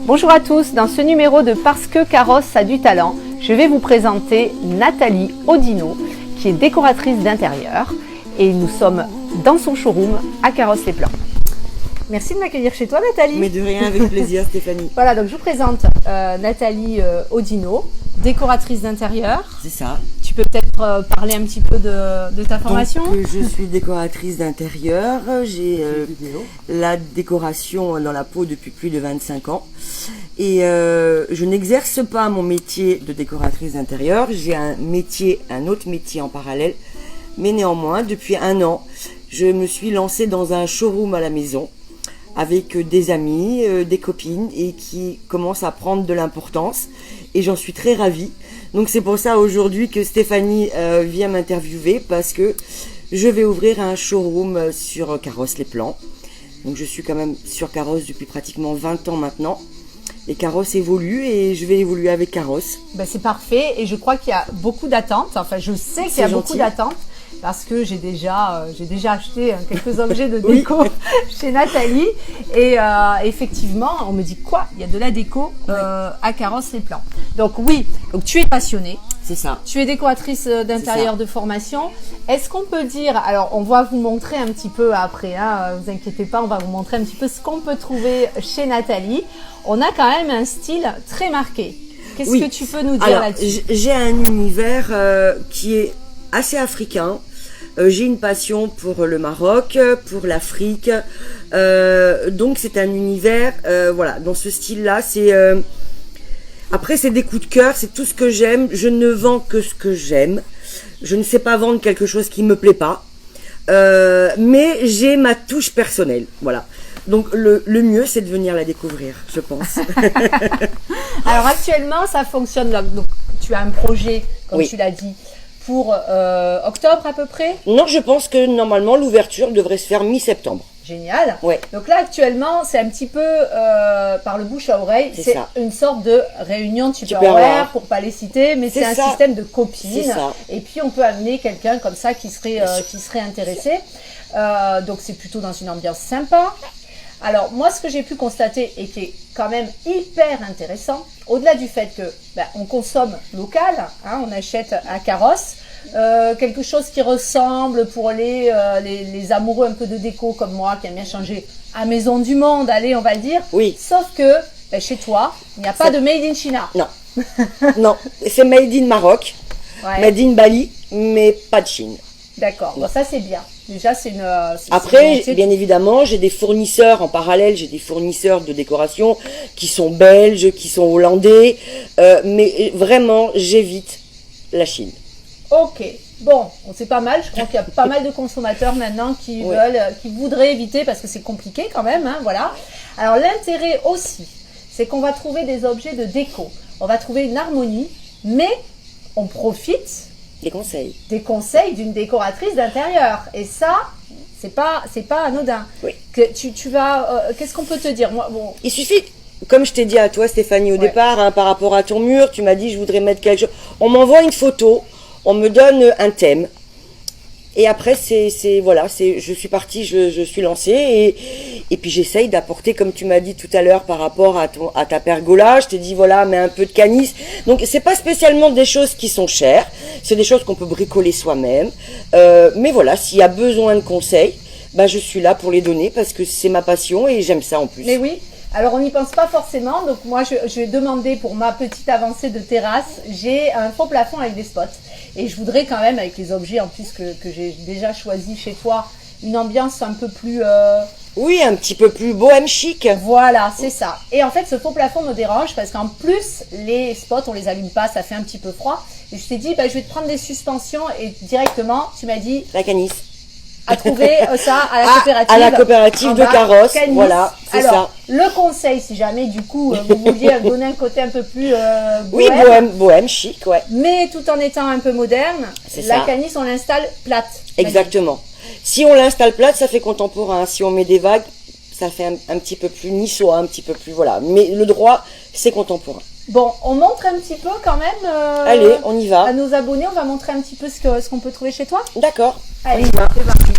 Bonjour à tous, dans ce numéro de Parce que Carrosse a du talent, je vais vous présenter Nathalie Audino, qui est décoratrice d'intérieur et nous sommes dans son showroom à Carrosse-les-Plans. Merci de m'accueillir chez toi Nathalie. Mais de rien, avec plaisir Stéphanie. Voilà, donc je vous présente Nathalie Audino, décoratrice d'intérieur. C'est ça. Tu peux peut-être parler un petit peu de ta formation. Donc, je suis décoratrice d'intérieur. J'ai la décoration dans la peau depuis plus de 25 ans. Et je n'exerce pas mon métier de décoratrice d'intérieur. J'ai un autre métier en parallèle. Mais néanmoins, depuis 1 an, je me suis lancée dans un showroom à la maison avec des amis, des copines et qui commence à prendre de l'importance. Et j'en suis très ravie. Donc c'est pour ça aujourd'hui que Stéphanie vient m'interviewer parce que je vais ouvrir un showroom sur Carrosse-les-Plans. Donc je suis quand même sur Carrosse depuis pratiquement 20 ans maintenant. Et Carrosse évolue et je vais évoluer avec Carrosse. Ben c'est parfait et je crois qu'il y a beaucoup d'attentes. Enfin, je sais qu'il y a beaucoup d'attentes parce que j'ai déjà acheté quelques objets de déco chez Nathalie. Et effectivement, on me dit quoi? Il y a de la déco à Carrosse-les-Plans. Donc oui, donc tu es passionnée. C'est ça. Tu es décoratrice d'intérieur de formation. Est-ce qu'on peut dire, alors on va vous montrer un petit peu après, hein, vous inquiétez pas, on va vous montrer un petit peu ce qu'on peut trouver chez Nathalie. On a quand même un style très marqué. Qu'est-ce que tu peux nous dire là-dessus? J'ai un univers qui est assez africain. J'ai une passion pour le Maroc, pour l'Afrique. Donc c'est un univers, voilà, dans ce style-là, c'est... Après, c'est des coups de cœur, c'est tout ce que j'aime. Je ne vends que ce que j'aime. Je ne sais pas vendre quelque chose qui me plaît pas. Mais j'ai ma touche personnelle, voilà. Donc le mieux, c'est de venir la découvrir, je pense. Alors actuellement, ça fonctionne. Donc tu as un projet, comme tu l'as dit, pour octobre à peu près? Non, je pense que normalement, l'ouverture devrait se faire mi-septembre. Génial. Ouais. Donc là, actuellement, c'est un petit peu par le bouche à oreille. C'est une sorte de réunion Tupperware, pour pas les citer, mais c'est un système de copines. Et puis, on peut amener quelqu'un comme ça qui serait intéressé. Donc, c'est plutôt dans une ambiance sympa. Alors, moi, ce que j'ai pu constater et qui est quand même hyper intéressant, au-delà du fait que on consomme local, hein, on achète à Carrosse, quelque chose qui ressemble pour les amoureux un peu de déco comme moi qui aiment bien changer à Maison du Monde, allez, on va le dire. Oui. Sauf que chez toi, il n'y a pas de Made in China. Non. Non, c'est Made in Maroc, Made in Bali, mais pas de Chine. D'accord, bon, ça c'est bien. Déjà, c'est une... Après, bien évidemment, j'ai des fournisseurs en parallèle, j'ai des fournisseurs de décoration qui sont belges, qui sont hollandais, mais vraiment, j'évite la Chine. Ok, bon, c'est pas mal. Je crois qu'il y a pas mal de consommateurs maintenant qui voudraient éviter parce que c'est compliqué quand même, hein, voilà. Alors l'intérêt aussi, c'est qu'on va trouver des objets de déco. On va trouver une harmonie, mais on profite des conseils d'une décoratrice d'intérieur. Et ça, c'est pas anodin. Oui. Qu'est-ce qu'on peut te dire? Moi, bon. Il suffit. Comme je t'ai dit à toi, Stéphanie, au départ, hein, par rapport à ton mur, tu m'as dit je voudrais mettre quelque chose. On m'envoie une photo. On me donne un thème et après je suis partie, je suis lancée et puis j'essaye d'apporter, comme tu m'as dit tout à l'heure par rapport à ta pergola, je t'ai dit voilà, mets un peu de canis. Donc c'est pas spécialement des choses qui sont chères, c'est des choses qu'on peut bricoler soi-même. Mais voilà, s'il y a besoin de conseils, je suis là pour les donner parce que c'est ma passion et j'aime ça en plus. Mais oui. Alors on n'y pense pas forcément, donc moi je vais demander pour ma petite avancée de terrasse, j'ai un faux plafond avec des spots. Et je voudrais quand même, avec les objets en plus que j'ai déjà choisi chez toi, une ambiance un peu plus... Oui, un petit peu plus bohème chic. Voilà, c'est ça. Et en fait, ce faux plafond me dérange parce qu'en plus, les spots, on les allume pas, ça fait un petit peu froid. Et je t'ai dit, je vais te prendre des suspensions et directement, tu m'as dit... La canisse. À trouver ça à la coopérative. À la coopérative de Carrosse, Canis. Voilà, c'est ça. Le conseil, si jamais du coup vous vouliez donner un côté un peu plus bohème, bohème, chic, ouais. Mais tout en étant un peu moderne, la canisse on l'installe plate. Exactement. Si on l'installe plate, ça fait contemporain. Si on met des vagues, ça fait un petit peu plus niçois, un petit peu plus voilà. Mais le droit, c'est contemporain. Bon, on montre un petit peu quand même. Allez, on y va. À nos abonnés, on va montrer un petit peu ce qu'on peut trouver chez toi. D'accord. Allez, c'est parti.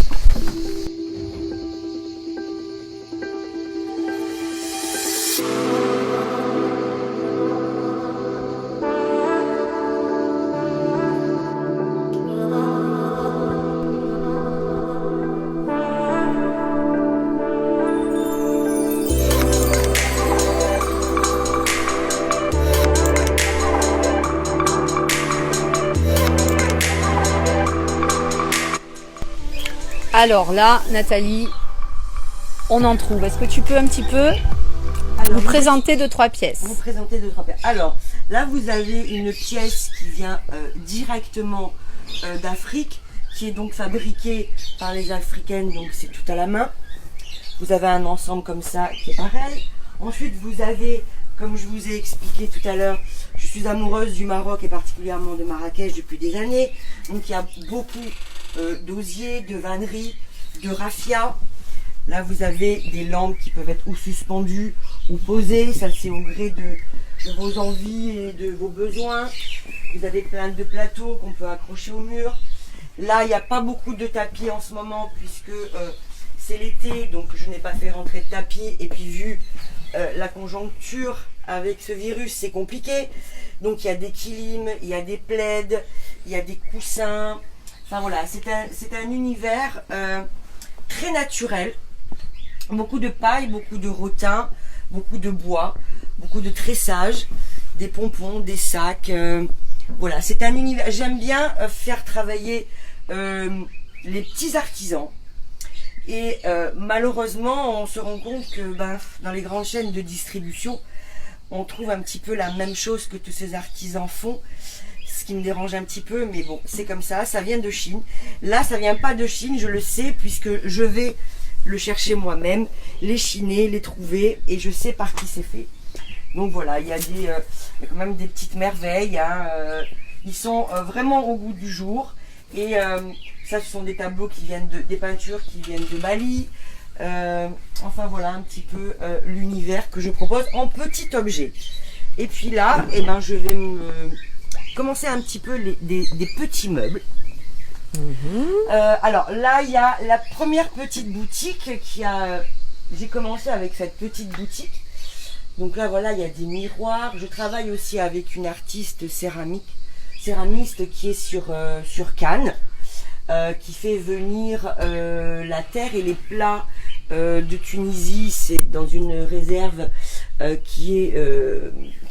Alors là, Nathalie, on en trouve. Est-ce que tu peux un petit peu nous présenter 2-3 pièces? Vous présenter 2-3 pièces. Alors, là, vous avez une pièce qui vient directement d'Afrique, qui est donc fabriquée par les Africaines, donc c'est tout à la main. Vous avez un ensemble comme ça qui est pareil. Ensuite, vous avez, comme je vous ai expliqué tout à l'heure, je suis amoureuse du Maroc et particulièrement de Marrakech depuis des années. Donc, il y a beaucoup d'osier, de vannerie, de raffia. Là, vous avez des lampes qui peuvent être ou suspendues ou posées. Ça, c'est au gré de vos envies et de vos besoins. Vous avez plein de plateaux qu'on peut accrocher au mur. Là, il n'y a pas beaucoup de tapis en ce moment puisque c'est l'été. Donc, je n'ai pas fait rentrer de tapis. Et puis, vu la conjoncture avec ce virus, c'est compliqué. Donc, il y a des kilims, il y a des plaids, il y a des coussins. Enfin, voilà, c'est un univers très naturel. Beaucoup de paille, beaucoup de rotin, beaucoup de bois, beaucoup de tressage, des pompons, des sacs. Voilà, c'est un univers. J'aime bien faire travailler les petits artisans. Et malheureusement, on se rend compte que dans les grandes chaînes de distribution, on trouve un petit peu la même chose que tous ces artisans font. Ce qui me dérange un petit peu, mais bon, c'est comme ça. Ça vient de Chine. Là, ça vient pas de Chine, je le sais, puisque je vais le chercher moi-même, les chiner, les trouver, et je sais par qui c'est fait. Donc voilà, il y a quand même des petites merveilles. Hein, ils sont vraiment au goût du jour. Et ça, ce sont des tableaux qui viennent des peintures qui viennent de Mali. Enfin voilà un petit peu l'univers que je propose en petit objet. Et puis là, je vais commencer un petit peu des petits meubles. Alors là, il y a la première petite boutique j'ai commencé avec cette petite boutique. Donc là, voilà, il y a des miroirs. Je travaille aussi avec une artiste céramiste qui est sur Cannes, qui fait venir la terre et les plats de Tunisie. C'est dans une réserve qui est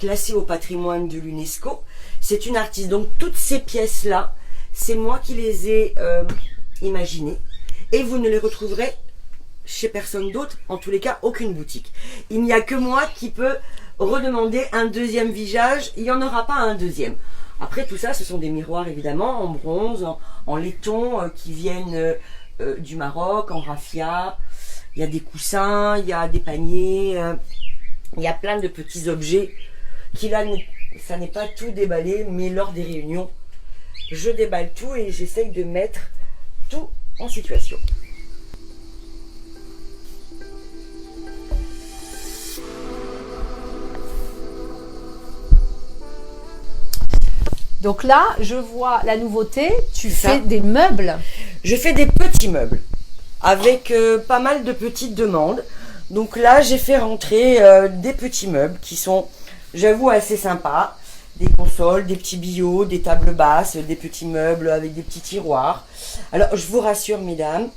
classée au patrimoine de l'UNESCO. C'est une artiste. Donc toutes ces pièces-là, c'est moi qui les ai imaginées. Et vous ne les retrouverez chez personne d'autre, en tous les cas aucune boutique. Il n'y a que moi qui peux redemander un deuxième visage. Il n'y en aura pas un deuxième. Après tout ça, ce sont des miroirs évidemment en bronze, en laiton qui viennent du Maroc, en raffia. Il y a des coussins, il y a des paniers, il y a plein de petits objets qui là, ça n'est pas tout déballé, mais lors des réunions, je déballe tout et j'essaye de mettre tout en situation. Donc là, je vois la nouveauté, tu fais des meubles. Je fais des petits meubles avec pas mal de petites demandes. Donc là, j'ai fait rentrer des petits meubles qui sont, j'avoue, assez sympas. Des consoles, des petits billots, des tables basses, des petits meubles avec des petits tiroirs. Alors, je vous rassure, mesdames,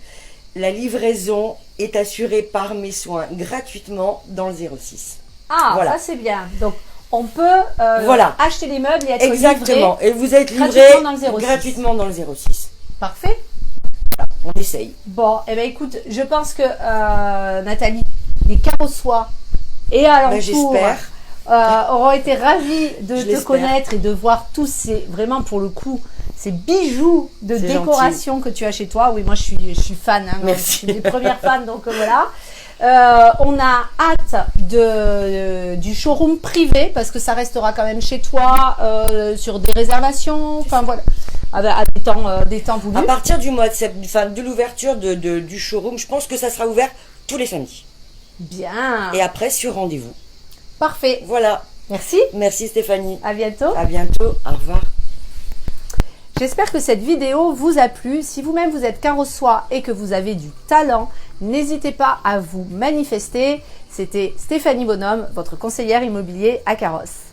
la livraison est assurée par mes soins gratuitement dans le 06. Ah, voilà. Ça c'est bien. Donc, on peut acheter les meubles et être exactement. livré et vous êtes livré gratuitement dans le 06. Parfait. Voilà, on essaye. Bon, eh bien écoute, je pense que Nathalie, les Carossois et alentours auront été ravis de te connaître et de voir tous ces, vraiment pour le coup, ces bijoux de décoration gentil. Que tu as chez toi. Oui, moi je suis fan, hein, je suis des premières fans, donc voilà. On a hâte du showroom privé parce que ça restera quand même chez toi sur des réservations, enfin voilà, à des temps voulus. À partir du mois de l'ouverture du showroom, je pense que ça sera ouvert tous les samedis. Bien. Et après sur rendez-vous. Parfait. Voilà. Merci. Merci Stéphanie. À bientôt. À bientôt. Au revoir. J'espère que cette vidéo vous a plu. Si vous-même vous êtes carrossois et que vous avez du talent, n'hésitez pas à vous manifester. C'était Stéphanie Bonhomme, votre conseillère immobilier à Carrosse.